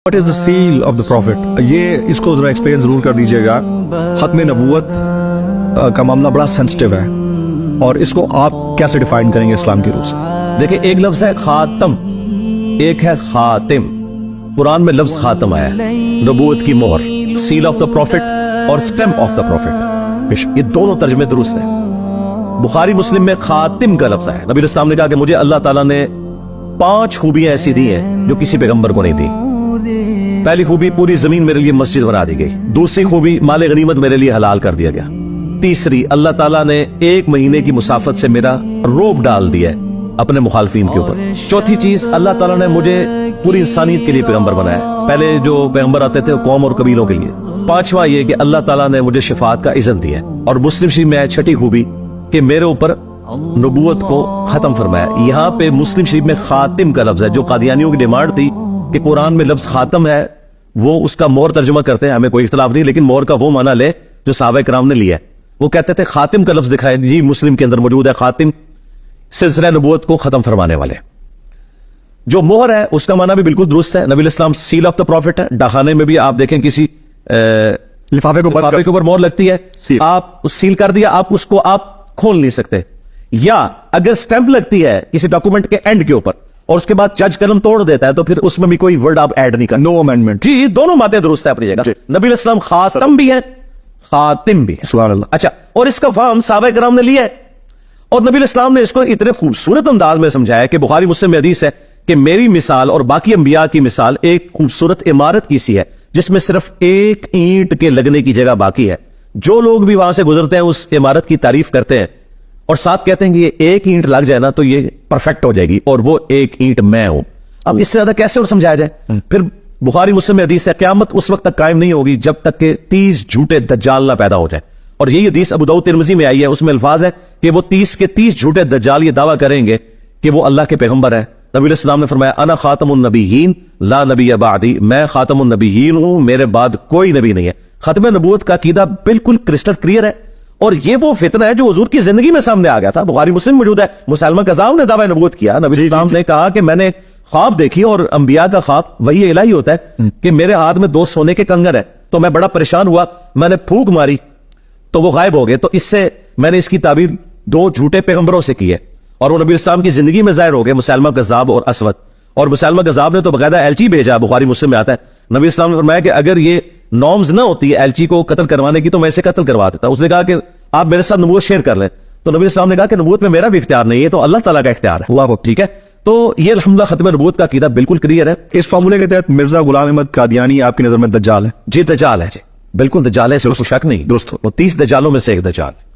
What is the seal of the prophet? یہ اس کو ذرا ایکسپلین ضرور کر دیجئے گا. ختم نبوت کا معاملہ بڑا سینسٹیو ہے اور اس کو آپ کیسے ڈیفائن کریں گے اسلام کی روح سے؟ دیکھیں ایک لفظ ہے خاتم، ایک ہے خاتم. قرآن میں لفظ خاتم آیا ہے، نبوت کی مہر، سیل آف دا پروفٹ اور سٹیمپ آف دا پروفٹ. یہ دونوں ترجمے درست ہیں. بخاری مسلم میں خاتم کا لفظ ہے. نبی علیہ السلام نے کہا کہ مجھے اللہ تعالیٰ نے 5 خوبیاں ایسی دی ہیں جو کسی پیغمبر کو نہیں دی. پہلی خوبی، پوری زمین میرے لیے مسجد بنا دی گئی. دوسری خوبی، مال غنیمت میرے لیے حلال کر دیا گیا. تیسری، اللہ تعالیٰ نے 1 مہینے کی مسافت سے میرا روب ڈال دیا ہے اپنے مخالفین کے اوپر. چوتھی چیز، اللہ تعالیٰ نے مجھے پوری انسانیت کے لیے پیغمبر بنایا. پہلے جو پیغمبر آتے تھے وہ قوم اور قبیلوں کے لیے. پانچواں یہ کہ اللہ تعالیٰ نے مجھے شفاعت کا اذن دیا. اور مسلم شریف میں ہے چھٹی خوبی کہ میرے اوپر نبوت کو ختم فرمایا. یہاں پہ مسلم شریف میں خاتم کا لفظ ہے. جو قادیانیوں کی ڈیمانڈ تھی کہ قرآن میں لفظ خاتم ہے، وہ اس کا مور ترجمہ کرتے ہیں، ہمیں کوئی اختلاف نہیں، لیکن مور کا وہ معنی لے جو صحابہ کرام نے لیا ہے. وہ کہتے تھے خاتم کا لفظ دکھائے، جی مسلم کے اندر موجود ہے خاتم، سلسلہ نبوت کو ختم فرمانے والے. جو مہر ہے اس کا معنی بھی بالکل درست ہے. نبی علیہ السلام سیل آف دا پروفٹ ہے. ڈاکخانے میں بھی آپ دیکھیں کسی لفافے کے اوپر مہر لگتی ہے، آپ سیل کر دیا، آپ اس کو آپ کھول نہیں سکتے. یا اگر سٹیمپ لگتی ہے کسی ڈاکومنٹ کے اینڈ کے اوپر اور اس کے بعد جج قلم توڑ دیتا ہے تو پھر اس میں بھی کوئی ورڈ آپ ایڈ نہیں کرتے. نو امینڈمنٹ. جی دونوں باتیں درست ہے اپنی جگہ. نبی علیہ السلام خاتم بھی ہیں، خاتم بھی ہے. سبحان اللہ. اچھا، اور اس کا فہم صحابہ کرام نے لیا ہے اور نبی علیہ السلام نے اس کو اتنے خوبصورت انداز میں سمجھایا کہ بخاری مسلم میں حدیث ہے کہ میری مثال اور باقی انبیاء کی مثال ایک خوبصورت عمارت کی سی ہے جس میں صرف 1 اینٹ کے لگنے کی جگہ باقی ہے. جو لوگ بھی وہاں سے گزرتے ہیں اس عمارت کی تعریف کرتے ہیں اور ساتھ کہتے ہیں کہ یہ 1 اینٹ لگ جائے نا تو یہ پرفیکٹ ہو جائے گی، اور وہ 1 اینٹ میں ہوں. اب اس سے زیادہ کیسے اور سمجھایا جائے؟ پھر بخاری مسلم میں حدیث ہے قیامت اس وقت تک قائم نہیں ہوگی جب تک کہ 30 جھوٹے دجال نہ پیدا ہو جائے. اور یہی حدیث ابو داؤد ترمذی میں آئی ہے. اس میں الفاظ ہے کہ وہ 30 کے 30 جھوٹے دجال یہ دعویٰ کریں گے کہ وہ اللہ کے پیغمبر ہے. نبی علیہ السلام نے فرمایا انا خاتم النبیین لا نبی بعدی، میں خاتم النبیین ہوں، میرے بعد کوئی نبی نہیں ہے. ختم نبوت کا عقیدہ بالکل کرسٹل کلیئر ہے. اور یہ وہ فتنہ ہے جو حضور کی زندگی میں سامنے آ گیا تھا. بخاری مسلم موجود ہے. مسلمہ کذاب نے دعویٰ نبوت کیا. نبی علیہ السلام نے کہا کہ میں نے خواب دیکھی، اور انبیاء کا خواب وہی الہی ہوتا ہے کہ میرے ہاتھ میں 2 سونے کے کنگن ہیں. تو میں بڑا پریشان ہوا، میں نے پھونک ماری تو وہ غائب ہو گئے. تو اس سے میں نے اس کی تعبیر 2 جھوٹے پیغمبروں سے کی ہے اور وہ نبی اسلام کی زندگی میں ظاہر ہو گئے، مسلمہ کذاب اور اسود. اور مسلمہ کذاب نے تو باقاعدہ ایلچی بھیجا. بخاری مسلم میں آتا ہے نبی اسلام نے فرمایا کہ اگر یہ نارمز نہ ہوتی ہے ایلچی کو قتل کروانے کی تو میں اسے قتل کروا دیتا. اس نے کہا کہ آپ میرے ساتھ نبوت شیئر کر لیں. تو نبی اسلام نے کہا کہ نبوت میں میرا بھی اختیار نہیں ہے، تو اللہ تعالیٰ کا اختیار ہے. اللہ کو ٹھیک ہے. تو یہ الحمدللہ ختم نبوت کا عقیدہ بالکل کلیئر ہے. اس فارمولے کے تحت مرزا غلام احمد قادیانی آپ کی نظر میں دجال ہے؟ جی دجال ہے، جی بالکل دجال ہے، اس کو شک نہیں. درست. وہ 30 دجالوں میں سے ایک دجال ہے.